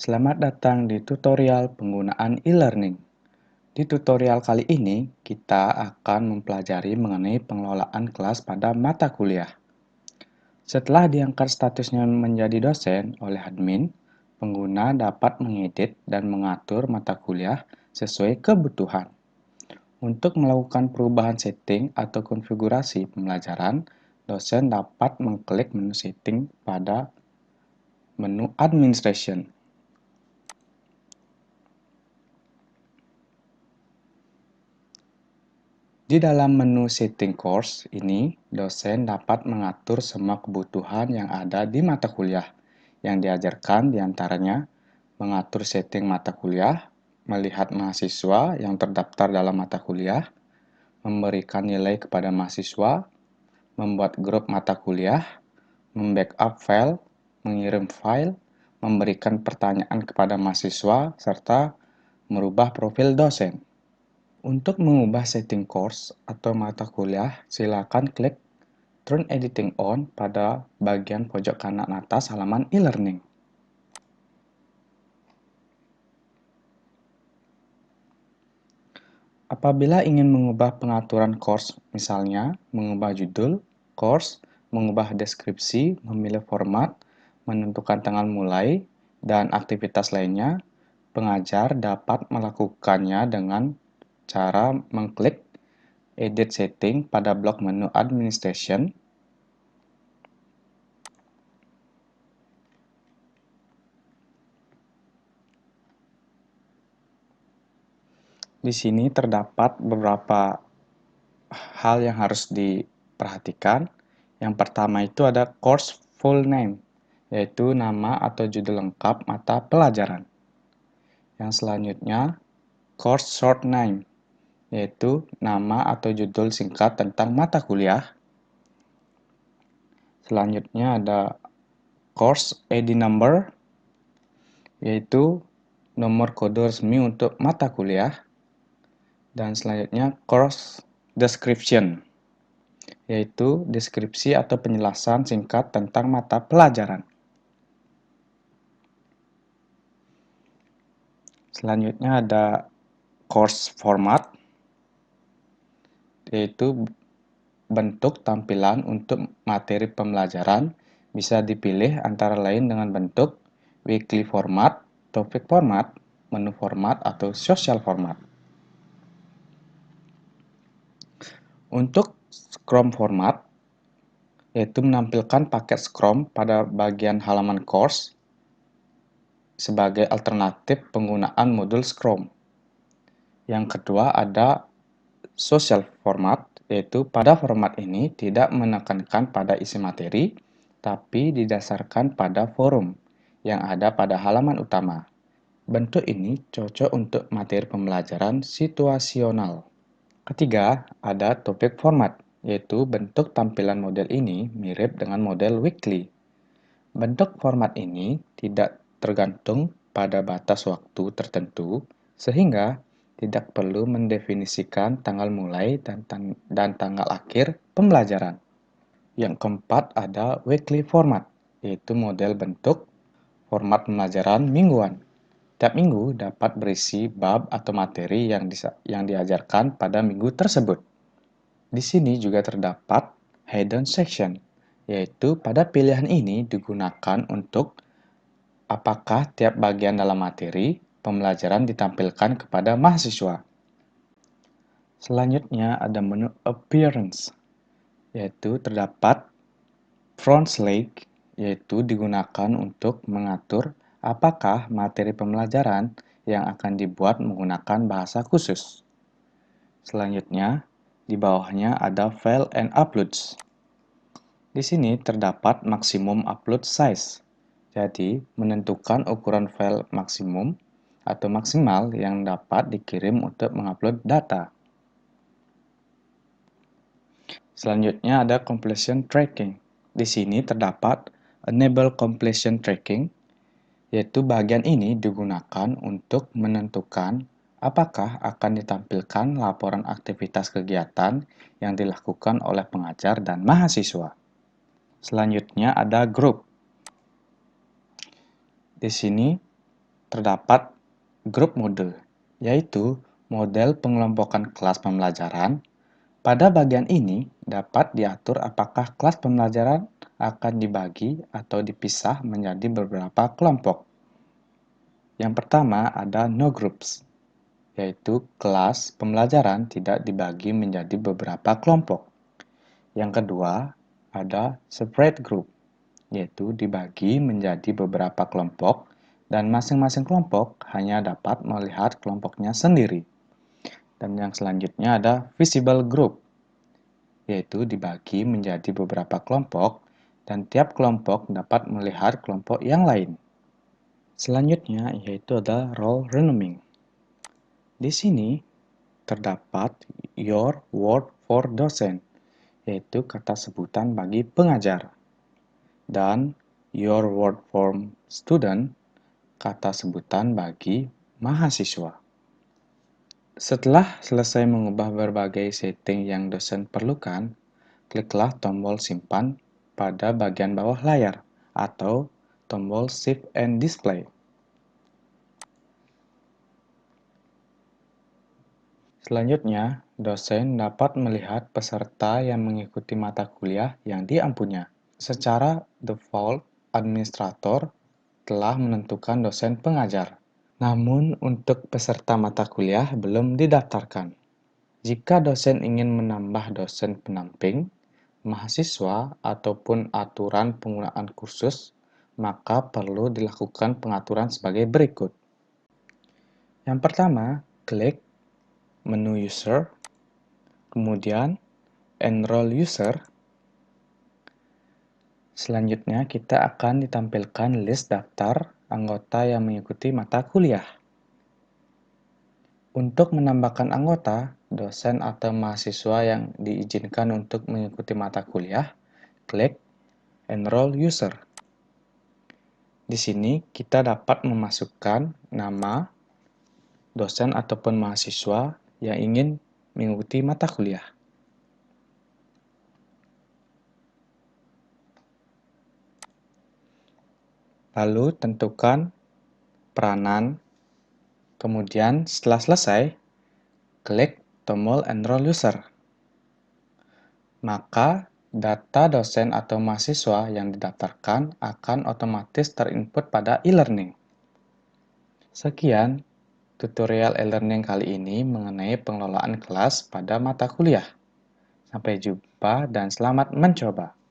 Selamat datang di tutorial penggunaan e-learning. Di tutorial kali ini, kita akan mempelajari mengenai pengelolaan kelas pada mata kuliah. Setelah diangkat statusnya menjadi dosen oleh admin, pengguna dapat mengedit dan mengatur mata kuliah sesuai kebutuhan. Untuk melakukan perubahan setting atau konfigurasi pembelajaran, dosen dapat mengklik menu setting pada menu administration. Di dalam menu Setting Course ini, dosen dapat mengatur semua kebutuhan yang ada di mata kuliah. Yang diajarkan diantaranya mengatur setting mata kuliah, melihat mahasiswa yang terdaftar dalam mata kuliah, memberikan nilai kepada mahasiswa, membuat grup mata kuliah, membackup file, mengirim file, memberikan pertanyaan kepada mahasiswa, serta merubah profil dosen. Untuk mengubah setting course atau mata kuliah, silakan klik Turn Editing On pada bagian pojok kanan atas halaman e-learning. Apabila ingin mengubah pengaturan course, misalnya mengubah judul, course, mengubah deskripsi, memilih format, menentukan tanggal mulai, dan aktivitas lainnya, pengajar dapat melakukannya dengan cara mengklik Edit Setting pada blok menu Administration. Di sini terdapat beberapa hal yang harus diperhatikan. Yang pertama itu ada course full name, yaitu nama atau judul lengkap mata pelajaran. Yang selanjutnya, course short name, yaitu nama atau judul singkat tentang mata kuliah. Selanjutnya ada course ID number, yaitu nomor kode resmi untuk mata kuliah. Dan selanjutnya course description, yaitu deskripsi atau penjelasan singkat tentang mata pelajaran. Selanjutnya ada course format, yaitu bentuk tampilan untuk materi pembelajaran bisa dipilih antara lain dengan bentuk weekly format, topic format, menu format, atau social format. Untuk Scrum format, yaitu menampilkan paket Scrum pada bagian halaman course sebagai alternatif penggunaan modul Scrum. Yang kedua ada social format, yaitu pada format ini tidak menekankan pada isi materi, tapi didasarkan pada forum yang ada pada halaman utama. Bentuk ini cocok untuk materi pembelajaran situasional. Ketiga, ada topik format, yaitu bentuk tampilan model ini mirip dengan model weekly. Bentuk format ini tidak tergantung pada batas waktu tertentu, sehingga tidak perlu mendefinisikan tanggal mulai dan tanggal akhir pembelajaran. Yang keempat ada weekly format, yaitu model bentuk format pembelajaran mingguan. Tiap minggu dapat berisi bab atau materi yang diajarkan pada minggu tersebut. Di sini juga terdapat hidden section, yaitu pada pilihan ini digunakan untuk apakah tiap bagian dalam materi pembelajaran ditampilkan kepada mahasiswa. Selanjutnya ada menu appearance, yaitu terdapat front slide, yaitu digunakan untuk mengatur apakah materi pembelajaran yang akan dibuat menggunakan bahasa khusus. Selanjutnya, di bawahnya ada File and Uploads. Di sini terdapat maksimum upload size, jadi menentukan ukuran file maksimum atau maksimal yang dapat dikirim untuk mengupload data. Selanjutnya ada Completion Tracking. Di sini terdapat Enable Completion Tracking, yaitu bagian ini digunakan untuk menentukan apakah akan ditampilkan laporan aktivitas kegiatan yang dilakukan oleh pengajar dan mahasiswa. Selanjutnya ada Group. Di sini terdapat grup mode, yaitu model pengelompokan kelas pembelajaran. Pada bagian ini dapat diatur apakah kelas pembelajaran akan dibagi atau dipisah menjadi beberapa kelompok. Yang pertama ada no groups, yaitu kelas pembelajaran tidak dibagi menjadi beberapa kelompok. Yang kedua ada separate group, yaitu dibagi menjadi beberapa kelompok dan masing-masing kelompok hanya dapat melihat kelompoknya sendiri. Dan yang selanjutnya ada visible group, yaitu dibagi menjadi beberapa kelompok dan tiap kelompok dapat melihat kelompok yang lain. Selanjutnya yaitu ada role renaming. Di sini terdapat your word for docent, yaitu kata sebutan bagi pengajar, dan your word for student, kata sebutan bagi mahasiswa. Setelah selesai mengubah berbagai setting yang dosen perlukan, kliklah tombol simpan pada bagian bawah layar atau tombol Save and Display. Selanjutnya, dosen dapat melihat peserta yang mengikuti mata kuliah yang diampunya. Secara default, administrator telah menentukan dosen pengajar. Namun, untuk peserta mata kuliah belum didaftarkan. Jika dosen ingin menambah dosen pendamping, mahasiswa, ataupun aturan penggunaan kursus, maka perlu dilakukan pengaturan sebagai berikut. Yang pertama, klik menu user, kemudian enroll user. Selanjutnya, kita akan ditampilkan list daftar anggota yang mengikuti mata kuliah. Untuk menambahkan anggota, dosen atau mahasiswa yang diizinkan untuk mengikuti mata kuliah, klik Enroll User. Di sini kita dapat memasukkan nama dosen ataupun mahasiswa yang ingin mengikuti mata kuliah. Lalu tentukan peranan. Kemudian setelah selesai, klik tombol Enroll User. Maka data dosen atau mahasiswa yang didaftarkan akan otomatis terinput pada e-learning. Sekian tutorial e-learning kali ini mengenai pengelolaan kelas pada mata kuliah. Sampai jumpa dan selamat mencoba!